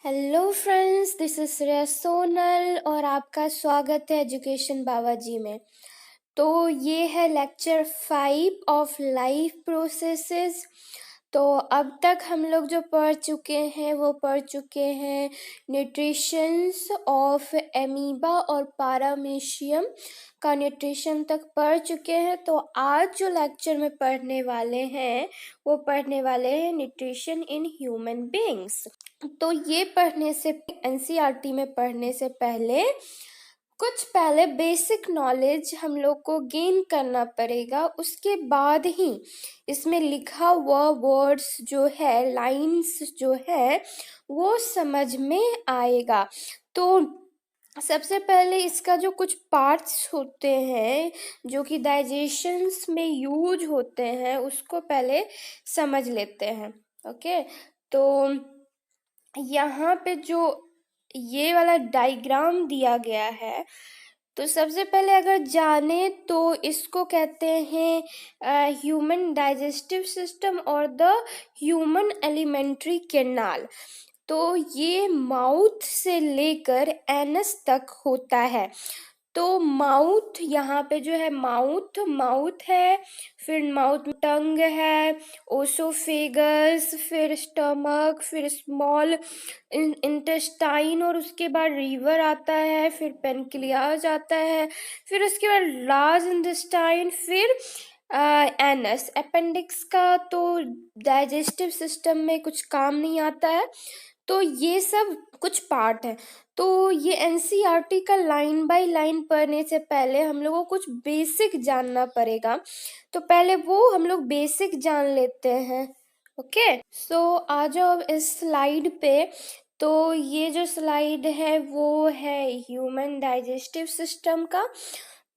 Hello friends, this is Shreya Sonal और आपका स्वागत है एजुकेशन बाबा जी में। तो ये है लेक्चर 5 ऑफ लाइफ प्रोसेसेस। तो अब तक हम लोग जो पढ़ चुके हैं वो पढ़ चुके हैं न्यूट्रिशंस ऑफ एमीबा और पारामीशियम का न्यूट्रिशन तक पढ़ चुके हैं। तो आज जो लेक्चर में पढ़ने वाले हैं वो पढ़ने वाले हैं न्यूट्रिशन इन ह्यूमन बीइंग्स। तो ये पढ़ने से एनसीईआरटी में पढ़ने से पहले बेसिक नॉलेज हम लोग को गेन करना पड़ेगा। उसके बाद ही इसमें लिखा हुआ वर्ड्स जो है, लाइंस जो है वो समझ में आएगा। तो सबसे पहले इसका जो कुछ पार्ट्स होते हैं जो कि डाइजेशंस में यूज होते हैं उसको पहले समझ लेते हैं। ओके, तो यहाँ पे जो ये वाला डायग्राम दिया गया है, तो सबसे पहले अगर जाने तो इसको कहते हैं ह्यूमन डाइजेस्टिव सिस्टम और द ह्यूमन एलिमेंट्री कैनाल। तो ये माउथ से लेकर एनस तक होता है। तो माउथ, यहाँ पे जो है माउथ है, फिर माउथ टंग है, ओसोफेगस, फिर स्टमक, फिर स्मॉल इंटेस्टाइन और उसके बाद रीवर आता है, फिर पेनक्लियाज आता है, फिर उसके बाद लार्ज इंटेस्टाइन, फिर एनस। अपेंडिक्स का तो डाइजेस्टिव सिस्टम में कुछ काम नहीं आता है। तो ये सब कुछ पार्ट है। तो ये एनसीईआरटी का लाइन बाय लाइन पढ़ने से पहले हम लोगों को कुछ बेसिक जानना पड़ेगा। तो पहले वो हम लोग बेसिक जान लेते हैं। ओके, सो आ जाओ अब इस स्लाइड पे। तो ये जो स्लाइड है वो है ह्यूमन डाइजेस्टिव सिस्टम का।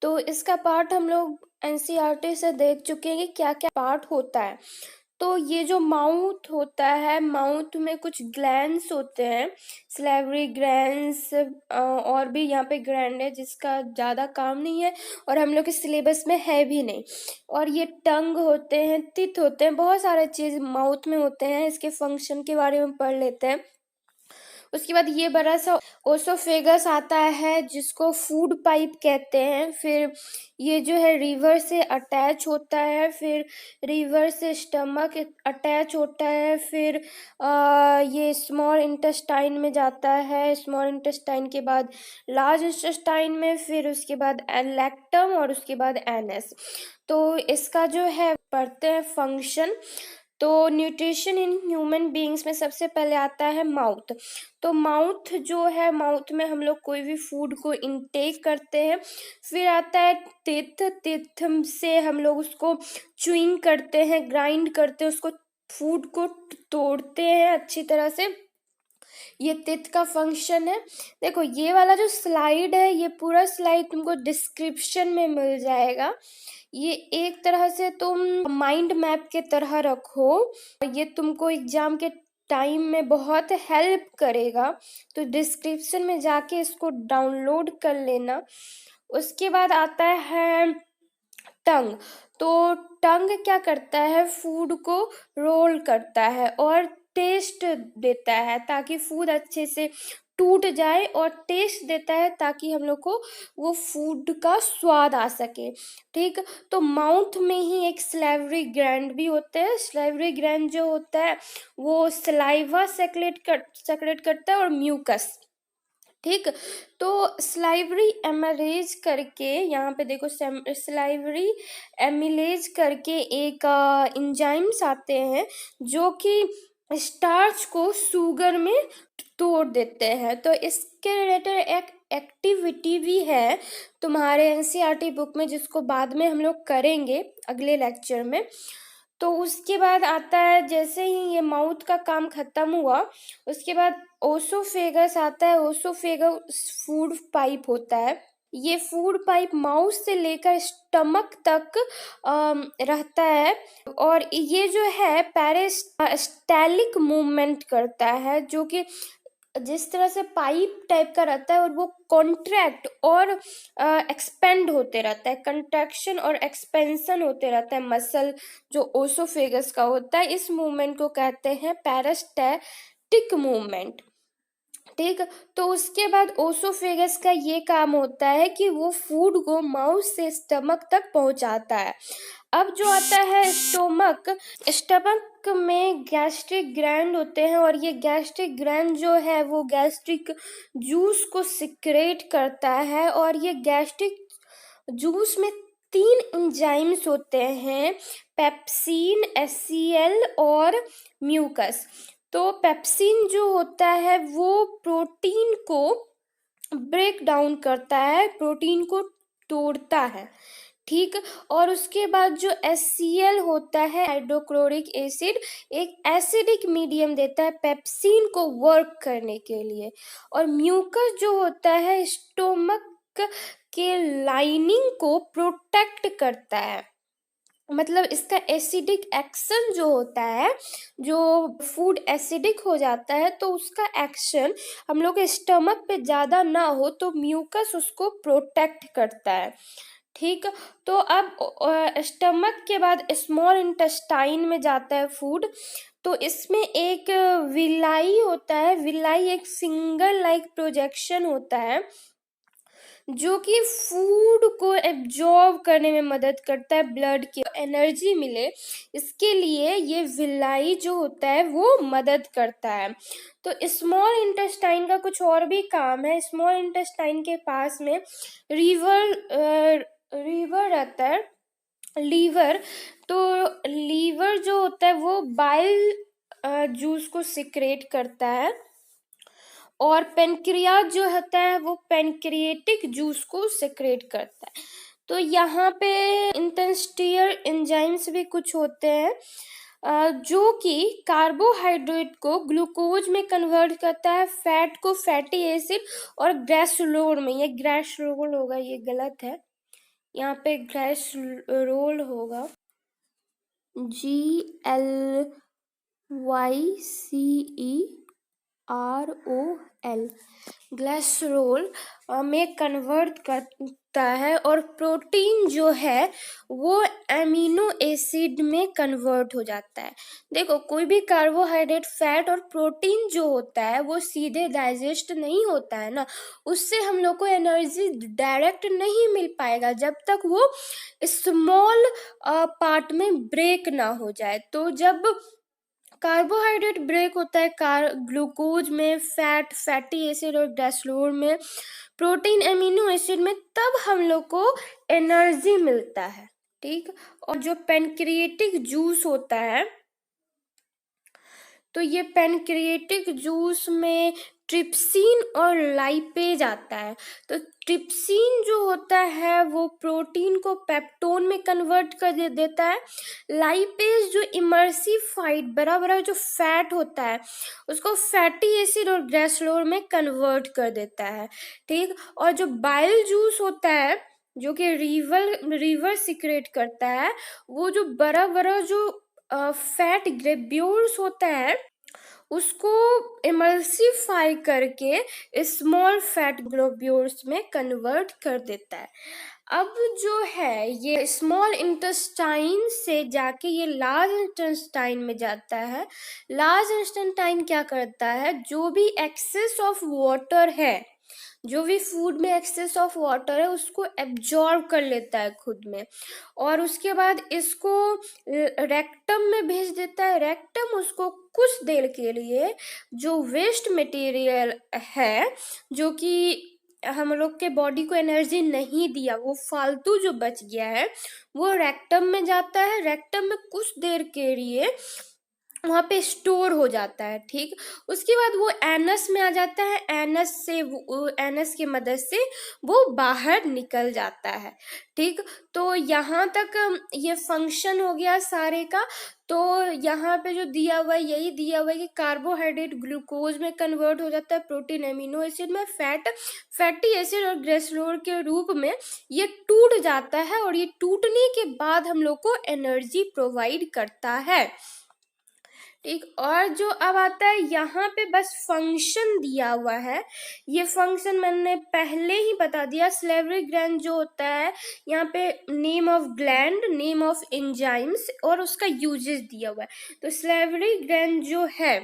तो इसका पार्ट हम लोग एनसीईआरटी से देख चुके हैं कि क्या क्या पार्ट होता है। तो ये जो माउथ होता है, माउथ में कुछ ग्लैंड्स होते हैं, सलेवरी ग्लैंड्स, और भी यहाँ पे ग्लैंड है जिसका ज़्यादा काम नहीं है और हम लोग के सिलेबस में है भी नहीं। और ये टंग होते हैं, टीथ होते हैं, बहुत सारे चीज़ माउथ में होते हैं। इसके फंक्शन के बारे में पढ़ लेते हैं। उसके बाद ये बड़ा सा ओसोफेगस आता है जिसको फूड पाइप कहते हैं। फिर ये जो है रीवर से अटैच होता है, फिर रीवर से स्टमक अटैच होता है, फिर ये स्मॉल इंटेस्टाइन में जाता है, स्मॉल इंटेस्टाइन के बाद लार्ज इंटेस्टाइन में, फिर उसके बाद लैक्टम और उसके बाद एनस। तो इसका जो है पढ़ते हैं फंक्शन। तो न्यूट्रिशन इन ह्यूमन बीइंग्स में सबसे पहले आता है माउथ। तो माउथ जो है, माउथ में हम लोग कोई भी फूड को इनटेक करते हैं। फिर आता है टिथ, टिथ से हम लोग उसको च्यूइंग करते हैं, ग्राइंड करते हैं, उसको फूड को तोड़ते हैं अच्छी तरह से। ये टिथ का फंक्शन है। देखो ये वाला जो स्लाइड है, ये पूरा स्लाइड तुमको डिस्क्रिप्शन में मिल जाएगा। ये एक तरह से तुम माइंड मैप के तरह रखो, ये तुमको एग्जाम के टाइम में बहुत हेल्प करेगा। तो डिस्क्रिप्शन में जाके इसको डाउनलोड कर लेना। उसके बाद आता है टंग। तो टंग क्या करता है, फूड को रोल करता है और टेस्ट देता है ताकि फूड अच्छे से टूट जाए, और टेस्ट देता है ताकि हम लोग को वो फूड का स्वाद आ सके। ठीक, तो माउथ में ही एक सलाइवरी ग्लैंड भी होता है। सलाइवरी ग्लैंड जो होता है वो सलाइवा सेक्रेट करता है और म्यूकस। ठीक, तो स्लाइवरी एमिलेज करके, यहाँ पे देखो स्लाइवरी एमिलेज करके एक एंजाइम्स आते हैं जो कि स्टार्च को शुगर में तोड़ देते हैं। तो इसके रिलेटेड एक एक्टिविटी भी है तुम्हारे एनसीईआरटी बुक में जिसको बाद में हम लोग करेंगे अगले लेक्चर में। तो उसके बाद आता है, जैसे ही ये माउथ का काम खत्म हुआ उसके बाद ओसोफेगस आता है। ओसोफेगस फूड पाइप होता है। ये फूड पाइप माउथ से लेकर स्टमक तक रहता है, और ये जो है पेरिस्टालिक मूवमेंट करता है, जो कि जिस तरह से पाइप टाइप का रहता है और वो कॉन्ट्रैक्ट और एक्सपेंड होते रहता है, कंट्रैक्शन और एक्सपेंशन होते रहता है। मसल जो ओसोफेगस का होता है, इस मूवमेंट को कहते हैं पेरिस्टालिक मूवमेंट। ठीक। तो उसके बाद ओसोफेगस का ये काम होता है कि वो फूड को माउथ से स्टमक तक पहुंचाता है। अब जो आता है स्टोमक, स्टमक में गैस्ट्रिक ग्लैंड होते हैं और ये गैस्ट्रिक ग्लैंड जो है वो गैस्ट्रिक जूस को सिक्रेट करता है। और ये गैस्ट्रिक जूस में 3 एंजाइम्स होते हैं, पेप्सिन, एचसीएल और म्यूकस। तो पेप्सिन जो होता है वो प्रोटीन को ब्रेक डाउन करता है, प्रोटीन को तोड़ता है, ठीक। और उसके बाद जो HCl होता है, हाइड्रोक्लोरिक एसिड, एक एसिडिक मीडियम देता है पेप्सिन को वर्क करने के लिए। और म्यूकस जो होता है स्टोमक के लाइनिंग को प्रोटेक्ट करता है। मतलब इसका एसिडिक एक्शन जो होता है, जो फूड एसिडिक हो जाता है तो उसका एक्शन हम लोग के स्टमक पे ज़्यादा ना हो, तो म्यूकस उसको प्रोटेक्ट करता है, ठीक। तो अब स्टमक के बाद स्मॉल इंटेस्टाइन में जाता है फूड। तो इसमें एक विलाई होता है, विलाई एक फिंगर लाइक प्रोजेक्शन होता है जो कि फूड को एब्जॉर्ब करने में मदद करता है, ब्लड की एनर्जी मिले इसके लिए ये विलाई जो होता है वो मदद करता है। तो स्मॉल इंटेस्टाइन का कुछ और भी काम है। स्मॉल इंटेस्टाइन के पास में लीवर रहता है, लीवर। तो लीवर जो होता है वो बाइल जूस को सिक्रेट करता है। और पेनक्रियाज जो होता है वो पेनक्रिएटिक जूस को सेक्रेट करता है। तो यहाँ पे इंटेस्टियल एंजाइम्स भी कुछ होते हैं जो कि कार्बोहाइड्रेट को ग्लूकोज में कन्वर्ट करता है, फैट को फैटी एसिड और ग्रेसोल में, ये ग्रेसोल होगा, ये गलत है, यहाँ पे ग्रेसोल होगा, GLYCEROL, ग्लिसरॉल में कन्वर्ट करता है। और प्रोटीन जो है वो एमिनो एसिड में कन्वर्ट हो जाता है। देखो कोई भी कार्बोहाइड्रेट, फैट और प्रोटीन जो होता है वो सीधे डाइजेस्ट नहीं होता है ना, उससे हम लोग को एनर्जी डायरेक्ट नहीं मिल पाएगा जब तक वो स्मॉल पार्ट में ब्रेक ना हो जाए। तो जब कार्बोहाइड्रेट ब्रेक होता है ग्लूकोज में, फैटी एसिड और ग्लिसरॉल में, प्रोटीन एमिनो एसिड में, तब हम लोग को एनर्जी मिलता है, ठीक। और जो पेनक्रिएटिक जूस होता है, तो ये पेनक्रिएटिक जूस में ट्रिप्सिन और लाइपेज आता है। तो ट्रिप्सिन जो होता है वो प्रोटीन को पेप्टोन में कन्वर्ट कर देता है। लाइपेज जो इमर्सिफाइड बड़ा बड़ा जो फैट होता है उसको फैटी एसिड और ग्लिसरॉल में कन्वर्ट कर देता है, ठीक। और जो बाइल जूस होता है जो कि रीवर सिक्रेट करता है, वो जो बड़ा बड़ा जो फैट ग्लोब्यूल्स होता है उसको इमल्सिफाई करके स्मॉल फैट ग्लोब्यूल्स में कन्वर्ट कर देता है। अब जो है ये स्मॉल इंटेस्टाइन से जाके ये लार्ज इंटेस्टाइन में जाता है। लार्ज इंटेस्टाइन क्या करता है, जो भी एक्सेस ऑफ वाटर है, जो भी फूड में एक्सेस ऑफ वाटर है उसको एब्जॉर्ब कर लेता है खुद में, और उसके बाद इसको रेक्टम में भेज देता है। रेक्टम उसको कुछ देर के लिए जो वेस्ट मटेरियल है, जो कि हम लोग के बॉडी को एनर्जी नहीं दिया, वो फालतू जो बच गया है वो रेक्टम में जाता है। रेक्टम में कुछ देर के लिए वहाँ पे स्टोर हो जाता है, ठीक। उसके बाद वो एनस में आ जाता है। एनस की मदद से वो बाहर निकल जाता है, ठीक। तो यहाँ तक ये फंक्शन हो गया सारे का। तो यहाँ पे जो दिया हुआ है यही दिया हुआ है कि कार्बोहाइड्रेट ग्लूकोज में कन्वर्ट हो जाता है, प्रोटीन एमिनो एसिड में, फैटी एसिड और ग्लिसरॉल के रूप में ये टूट जाता है, और ये टूटने के बाद हम लोग को एनर्जी प्रोवाइड करता है, ठीक। और जो अब आता है यहाँ पे बस फंक्शन दिया हुआ है, ये फंक्शन मैंने पहले ही बता दिया। सलेवरी ग्लैंड जो होता है यहाँ पे name of gland, name of enzymes और उसका यूजेस दिया हुआ है। तो सलेवरी ग्लैंड जो है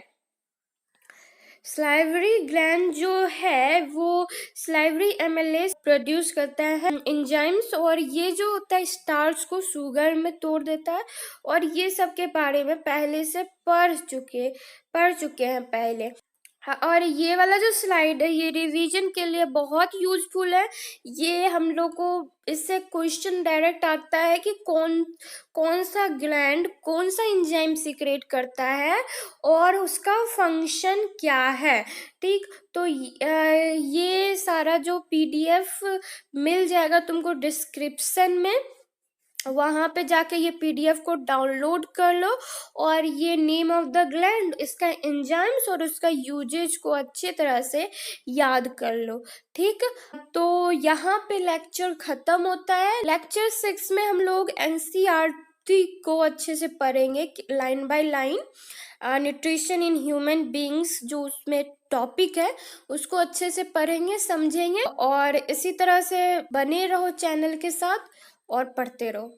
स्लाइवरी ग्लैंड जो है वो स्लाइवरी एमएलएस प्रोड्यूस करता है एंजाइम्स, और ये जो होता है स्टार्च को शुगर में तोड़ देता है। और ये सब के बारे में पहले से पढ़ चुके हैं पहले। हाँ, और ये वाला जो स्लाइड है ये रिवीजन के लिए बहुत यूजफुल है। ये हम लोग को इससे क्वेश्चन डायरेक्ट आता है कि कौन कौन सा ग्लैंड कौन सा एंजाइम सीक्रेट करता है और उसका फंक्शन क्या है। ठीक, तो ये सारा जो पीडीएफ मिल जाएगा तुमको डिस्क्रिप्शन में, वहां पे जाके ये पीडीएफ को डाउनलोड कर लो और ये नेम ऑफ द ग्लैंड, इसका एंजाइम्स और उसका यूजेज को अच्छे तरह से याद कर लो। ठीक, तो यहाँ पे लेक्चर खत्म होता है। लेक्चर 6 में हम लोग एनसीईआरटी को अच्छे से पढ़ेंगे line by line. Nutrition in human beings जो उसमें टॉपिक है उसको अच्छे से पढ़ेंगे, समझेंगे, और इसी तरह से बने रहो चैनल के साथ और पढ़ते रहो।